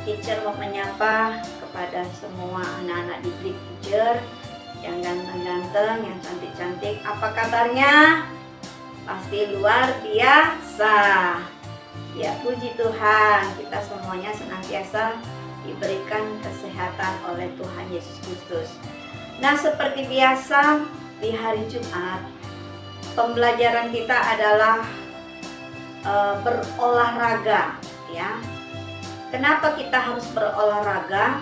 Teacher mau menyapa kepada semua anak-anak didik teacher yang ganteng-ganteng, yang cantik-cantik. Apa kabarnya? Pasti luar biasa. Ya, puji Tuhan, kita semuanya senantiasa diberikan kesehatan oleh Tuhan Yesus Kristus. Nah, seperti biasa di hari Jumat, pembelajaran kita adalah berolahraga, ya. Kenapa kita harus berolahraga?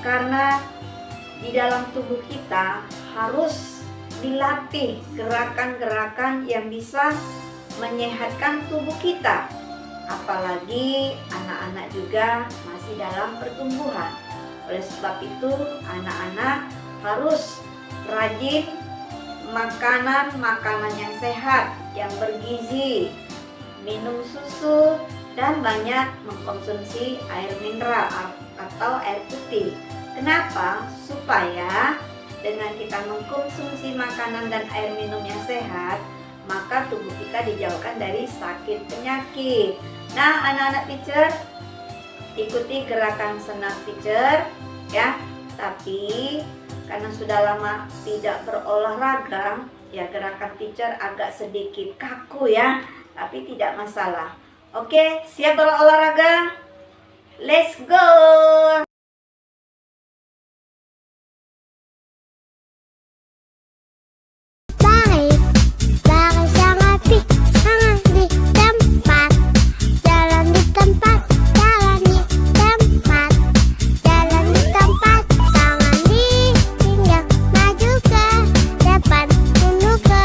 Karena di dalam tubuh kita harus dilatih gerakan-gerakan yang bisa menyehatkan tubuh kita. Apalagi anak-anak juga masih dalam pertumbuhan. Oleh sebab itu, anak-anak harus rajin makanan yang sehat, yang bergizi, minum susu, dan banyak mengkonsumsi air mineral atau air putih. Kenapa? Supaya dengan kita mengkonsumsi makanan dan air minum yang sehat, maka tubuh kita dijauhkan dari sakit penyakit. Nah, anak-anak teacher, ikuti gerakan senam teacher, ya. Tapi karena sudah lama tidak berolahraga, ya gerakan teacher agak sedikit kaku ya. Tapi tidak masalah. Oke, siap berolahraga? Let's go! Depan, mundur ke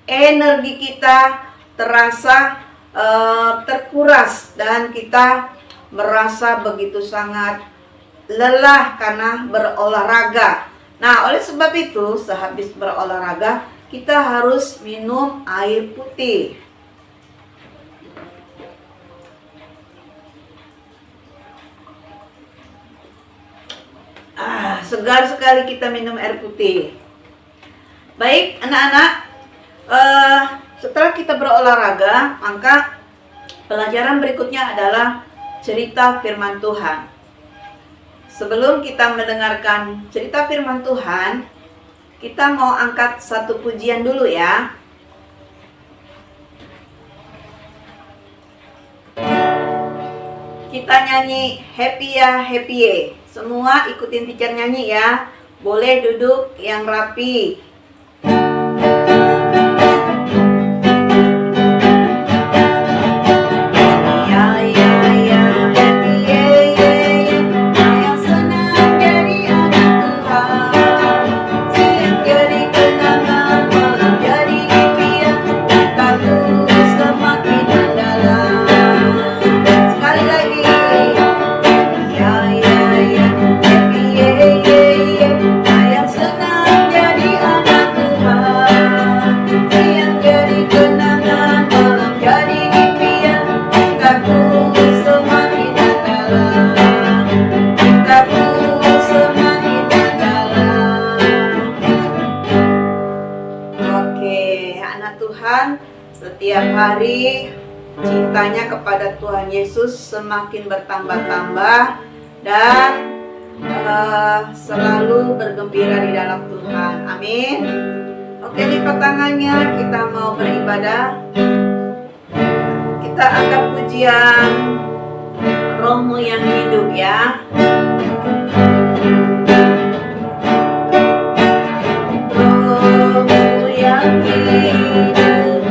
energi kita terasa terkuras dan kita merasa begitu sangat lelah karena berolahraga. Nah, oleh sebab itu sehabis berolahraga kita harus minum air putih. Segar sekali kita minum air putih. Baik anak-anak, setelah kita berolahraga, maka pelajaran berikutnya adalah cerita firman Tuhan. Sebelum kita mendengarkan cerita firman Tuhan, kita mau angkat satu pujian dulu ya. Kita nyanyi happy ya, happy ya. Semua ikutin teacher nyanyi ya. Boleh duduk yang rapi. Setiap hari cintanya kepada Tuhan Yesus semakin bertambah-tambah dan selalu bergembira di dalam Tuhan. Amin. Oke, lipat tangannya, kita mau beribadah. Kita angkat pujian Rohmu yang hidup ya. Rohmu yang hidup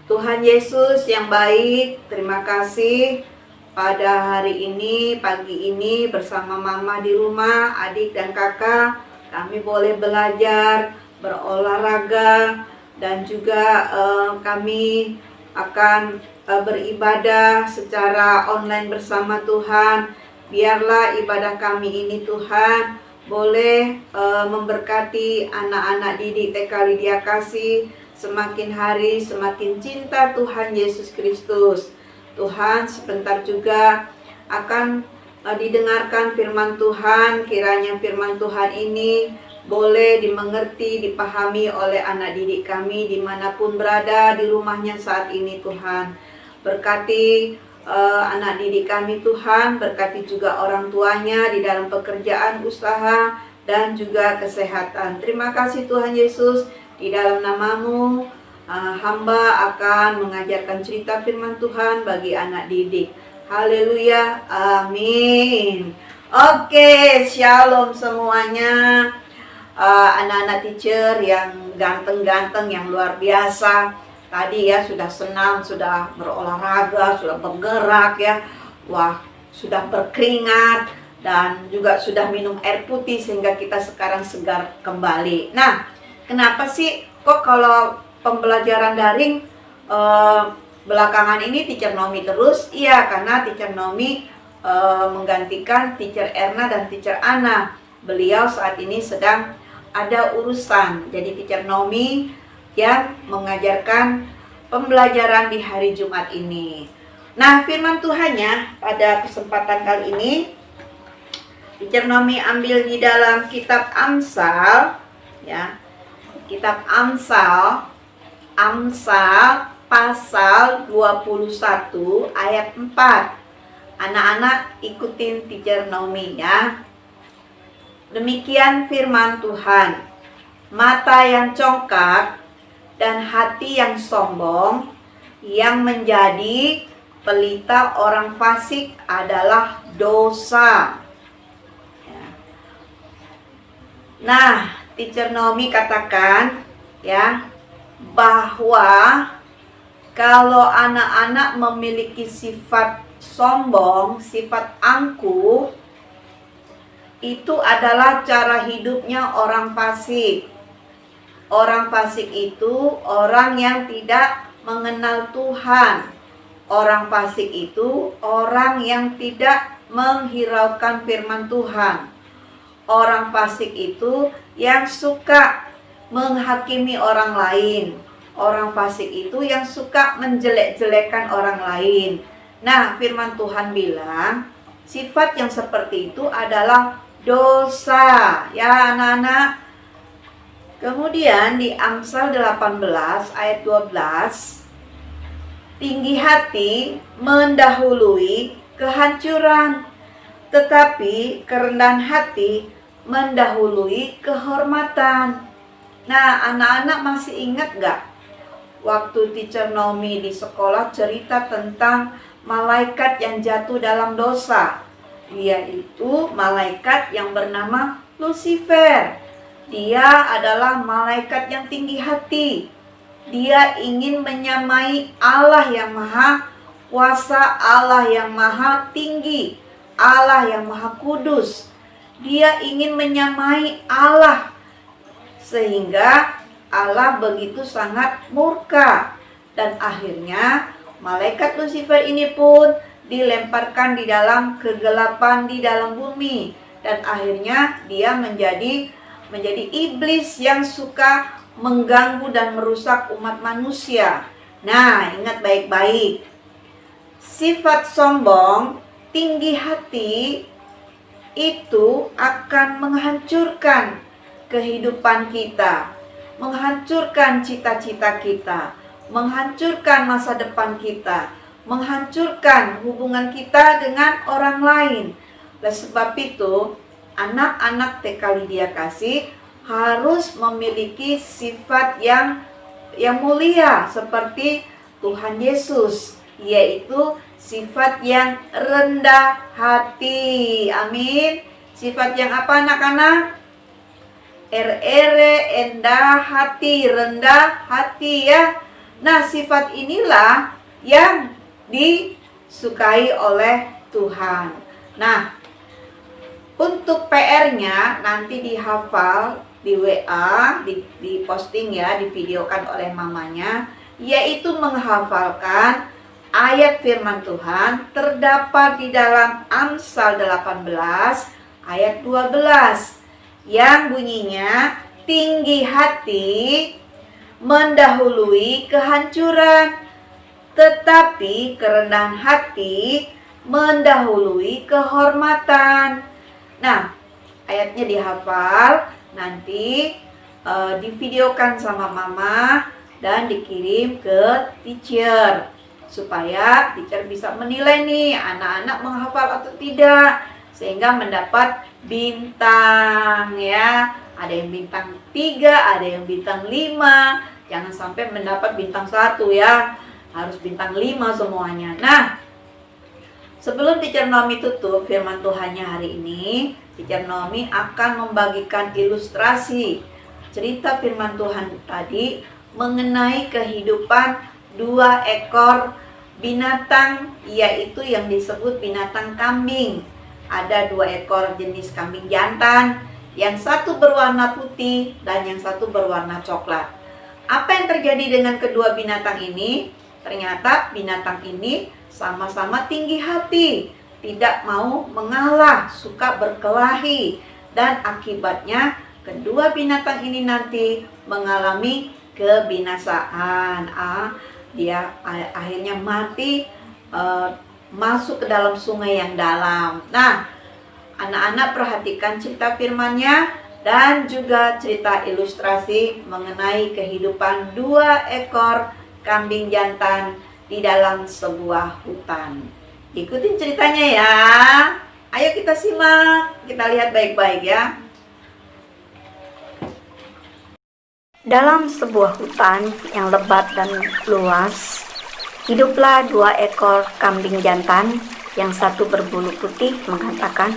Tuhan Yesus yang baik, terima kasih pada hari ini, pagi ini bersama mama di rumah, adik dan kakak, kami boleh belajar, berolahraga, dan juga kami akan beribadah secara online bersama Tuhan. Biarlah ibadah kami ini Tuhan boleh memberkati anak-anak didik TK Lydia Kasih, semakin hari semakin cinta Tuhan Yesus Kristus. Tuhan, sebentar juga akan didengarkan firman Tuhan. Kiranya firman Tuhan ini boleh dimengerti, dipahami oleh anak didik kami dimanapun berada di rumahnya saat ini Tuhan. Berkati anak didik kami Tuhan, berkati juga orang tuanya di dalam pekerjaan, usaha, dan juga kesehatan. Terima kasih Tuhan Yesus. Di dalam nama-Mu, hamba akan mengajarkan cerita firman Tuhan bagi anak didik. Haleluya, amin. Oke, shalom semuanya. Anak-anak teacher yang ganteng-ganteng, yang luar biasa. Tadi ya sudah senam, sudah berolahraga, sudah bergerak ya. Wah, sudah berkeringat dan juga sudah minum air putih sehingga kita sekarang segar kembali. Nah, kenapa sih kok kalau pembelajaran daring belakangan ini Teacher Nomi terus? Iya, karena Teacher Nomi menggantikan Teacher Erna dan Teacher Ana. Beliau saat ini sedang ada urusan. Jadi Teacher Nomi yang mengajarkan pembelajaran di hari Jumat ini. Nah, firman Tuhannya pada kesempatan kali ini Teacher Nomi ambil di dalam kitab Amsal ya. Kitab Amsal pasal 21 ayat 4. Anak-anak ikutin Teacher Nomi ya. Demikian firman Tuhan. Mata yang congkak dan hati yang sombong yang menjadi pelita orang fasik adalah dosa. Nah, Teacher Nomi katakan ya bahwa kalau anak-anak memiliki sifat sombong, sifat angkuh, itu adalah cara hidupnya orang fasik. Orang fasik itu orang yang tidak mengenal Tuhan. Orang fasik itu orang yang tidak menghiraukan firman Tuhan. Orang fasik itu yang suka menghakimi orang lain. Orang fasik itu yang suka menjelek-jelekan orang lain. Nah, firman Tuhan bilang sifat yang seperti itu adalah dosa ya anak-anak. Kemudian di Amsal 18 ayat 12, tinggi hati mendahului kehancuran, tetapi kerendahan hati mendahului kehormatan. Nah, anak-anak masih ingat gak waktu Teacher Nomi di sekolah cerita tentang malaikat yang jatuh dalam dosa? Yaitu malaikat yang bernama Lucifer. Dia adalah malaikat yang tinggi hati. Dia ingin menyamai Allah yang maha kuasa, Allah yang maha tinggi, Allah yang maha kudus. Dia ingin menyamai Allah, sehingga Allah begitu sangat murka. Dan akhirnya malaikat Lucifer ini pun dilemparkan di dalam kegelapan di dalam bumi, dan akhirnya dia menjadi iblis yang suka mengganggu dan merusak umat manusia. Nah, ingat baik-baik. Sifat sombong, tinggi hati itu akan menghancurkan kehidupan kita, menghancurkan cita-cita kita, menghancurkan masa depan kita, menghancurkan hubungan kita dengan orang lain. Oleh sebab itu, anak-anak TK Lydia Kasih harus memiliki sifat yang mulia seperti Tuhan Yesus, yaitu sifat yang rendah hati. Amin. Sifat yang apa anak-anak? Rendah hati, rendah hati ya. Nah, sifat inilah yang disukai oleh Tuhan. Nah, untuk PR-nya nanti dihafal di WA, di posting ya, divideokan oleh mamanya, yaitu menghafalkan ayat firman Tuhan terdapat di dalam Amsal 18 ayat 12 yang bunyinya, tinggi hati mendahului kehancuran, tetapi kerendahan hati mendahului kehormatan. Nah, ayatnya dihafal, nanti divideokan sama mama dan dikirim ke teacher, supaya teacher bisa menilai nih anak-anak menghafal atau tidak, sehingga mendapat bintang ya. Ada yang bintang 3, ada yang bintang 5. Jangan sampai mendapat bintang 1 ya, harus bintang 5 semuanya. Nah, Sebelum Teacher Nomi tutup firman Tuhannya hari ini, Teacher Nomi akan membagikan ilustrasi cerita firman Tuhan tadi mengenai kehidupan 2 ekor binatang, yaitu yang disebut binatang kambing. Ada 2 ekor jenis kambing jantan, yang satu berwarna putih dan yang satu berwarna coklat. Apa yang terjadi dengan kedua binatang ini? Ternyata binatang ini sama-sama tinggi hati, tidak mau mengalah, suka berkelahi, dan akibatnya kedua binatang ini nanti mengalami kebinasaan. Dia akhirnya mati, masuk ke dalam sungai yang dalam. Nah, anak-anak perhatikan cerita firman-Nya dan juga cerita ilustrasi mengenai kehidupan 2 ekor kambing jantan di dalam sebuah hutan. Ikutin ceritanya ya. Ayo kita simak, kita lihat baik-baik ya. Dalam sebuah hutan yang lebat dan luas, hiduplah 2 ekor kambing jantan. Yang satu berbulu putih mengatakan,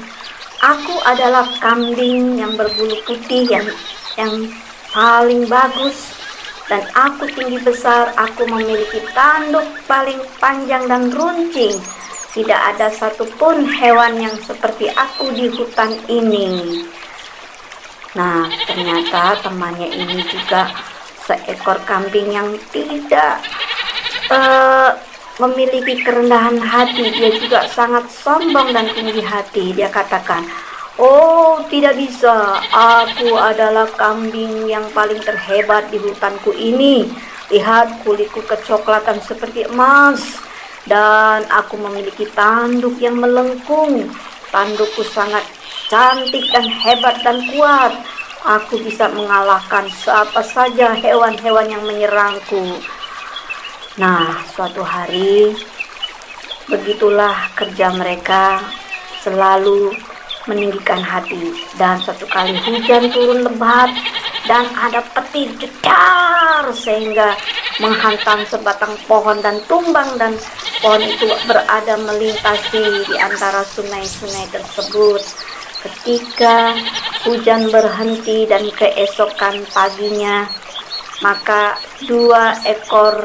"Aku adalah kambing yang berbulu putih yang paling bagus. Dan aku tinggi besar, aku memiliki tanduk paling panjang dan runcing. Tidak ada satupun hewan yang seperti aku di hutan ini." Nah, ternyata temannya ini juga seekor kambing yang tidak memiliki kerendahan hati. Dia juga sangat sombong dan tinggi hati. Dia katakan, "Oh, tidak bisa. Aku adalah kambing yang paling terhebat di hutanku ini. Lihat, kulitku kecoklatan seperti emas. Dan aku memiliki tanduk yang melengkung. Tandukku sangat cantik dan hebat dan kuat. Aku bisa mengalahkan siapa saja hewan-hewan yang menyerangku." Nah, suatu hari, begitulah kerja mereka, selalu meninggikan hati. Dan suatu kali hujan turun lebat dan ada petir jedar sehingga menghantam sebatang pohon dan tumbang, dan pohon itu berada melintasi di antara sungai-sungai tersebut. Ketika hujan berhenti dan keesokan paginya, maka 2 ekor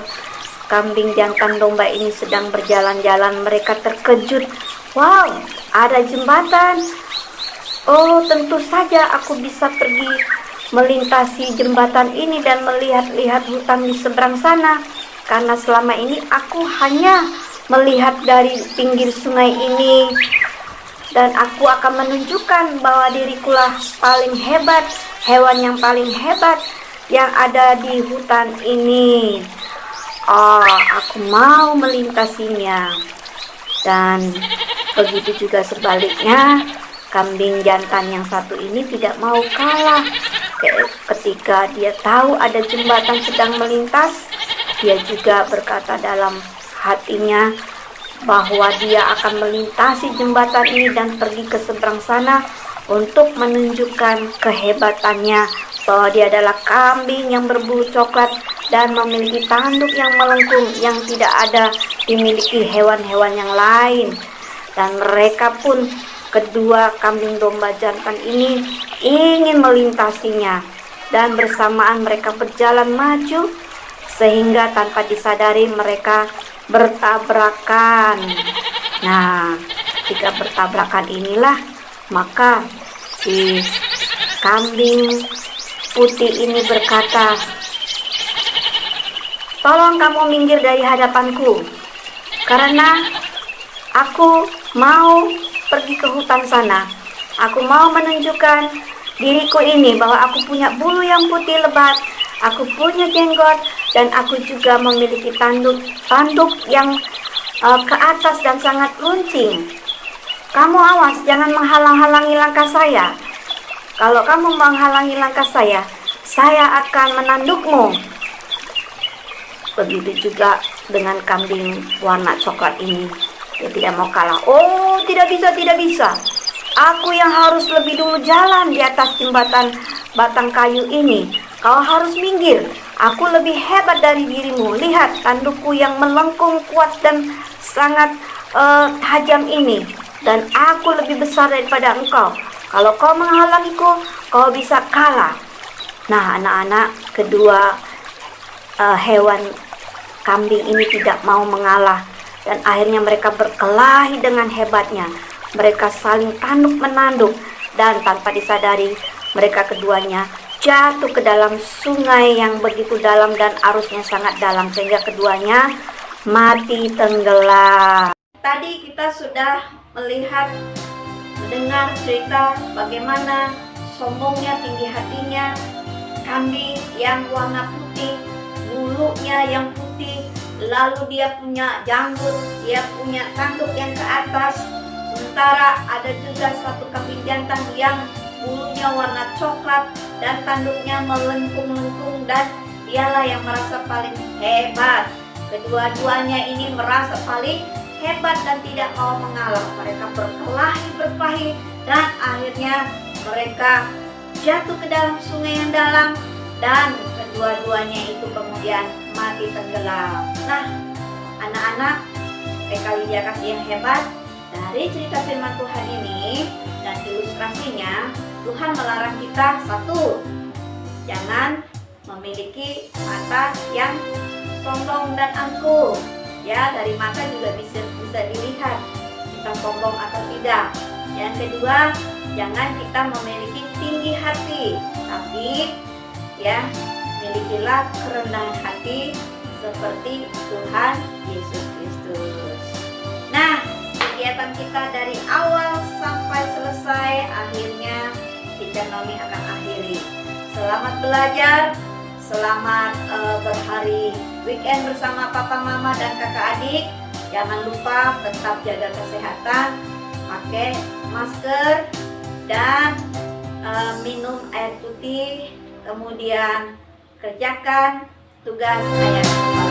kambing jantan domba ini sedang berjalan-jalan. Mereka terkejut. "Wow, ada jembatan. Oh, tentu saja aku bisa pergi melintasi jembatan ini dan melihat-lihat hutan di seberang sana. Karena selama ini aku hanya melihat dari pinggir sungai ini. Dan aku akan menunjukkan bahwa dirikulah paling hebat, hewan yang paling hebat yang ada di hutan ini. Aku mau melintasinya." Dan begitu juga sebaliknya, kambing jantan yang satu ini tidak mau kalah. Ketika dia tahu ada jembatan sedang melintas, dia juga berkata dalam hatinya bahwa dia akan melintasi jembatan ini dan pergi ke seberang sana untuk menunjukkan kehebatannya, bahwa dia adalah kambing yang berbulu coklat dan memiliki tanduk yang melengkung yang tidak ada dimiliki hewan-hewan yang lain. Dan mereka pun, kedua kambing domba jantan ini, ingin melintasinya, dan bersamaan mereka berjalan maju sehingga tanpa disadari mereka bertabrakan. Nah, ketika bertabrakan inilah maka si kambing putih ini berkata, "Tolong kamu minggir dari hadapanku, karena aku mau pergi ke hutan sana. Aku mau menunjukkan diriku ini bahwa aku punya bulu yang putih lebat, aku punya jenggot, dan aku juga memiliki tanduk yang ke atas dan sangat runcing. Kamu awas, jangan menghalang-halangi langkah saya. Kalau kamu menghalangi langkah saya akan menandukmu." Begitu juga dengan kambing warna coklat ini. Dia tidak mau kalah. "Oh, tidak bisa, tidak bisa. Aku yang harus lebih dulu jalan di atas jembatan batang kayu ini. Kau harus minggir. Aku lebih hebat dari dirimu. Lihat, tandukku yang melengkung kuat dan sangat tajam ini, dan aku lebih besar daripada engkau. Kalau kau menghalangiku, kau bisa kalah. Nah, anak-anak, kedua hewan kambing ini tidak mau mengalah, dan akhirnya mereka berkelahi dengan hebatnya. Mereka saling tanduk menanduk, dan tanpa disadari mereka keduanya jatuh ke dalam sungai yang begitu dalam dan arusnya sangat dalam, sehingga keduanya mati tenggelam. Tadi kita sudah mendengar cerita bagaimana sombongnya, tinggi hatinya kambing yang warna putih, bulunya yang putih, lalu dia punya janggut, dia punya tanduk yang ke atas. Sementara ada juga satu kambing jantan yang bulunya warna coklat dan tanduknya melengkung-lengkung, dan dialah yang merasa paling hebat. Kedua-duanya ini merasa paling hebat dan tidak mau mengalah. Mereka berkelahi dan akhirnya mereka jatuh ke dalam sungai yang dalam, dan kedua-duanya itu kemudian mati tenggelam. Nah, anak-anak PK Widya Kasih yang hebat, dari cerita firman Tuhan ini dan ilustrasinya, Tuhan melarang kita, satu, jangan memiliki mata yang sombong dan angkuh. Ya, dari mata juga bisa dilihat kita sombong atau tidak. Yang kedua, jangan kita memiliki tinggi hati, tapi ya, milikilah kerendahan hati seperti Tuhan Yesus Kristus. Nah, kegiatan kita dari awal sampai selesai, akhirnya Teacher Naomi akan akhiri. Selamat belajar, selamat berhari weekend bersama papa, mama, dan kakak adik. Jangan lupa tetap jaga kesehatan, pakai masker, dan minum air putih, kemudian kerjakan tugas ayat kepala.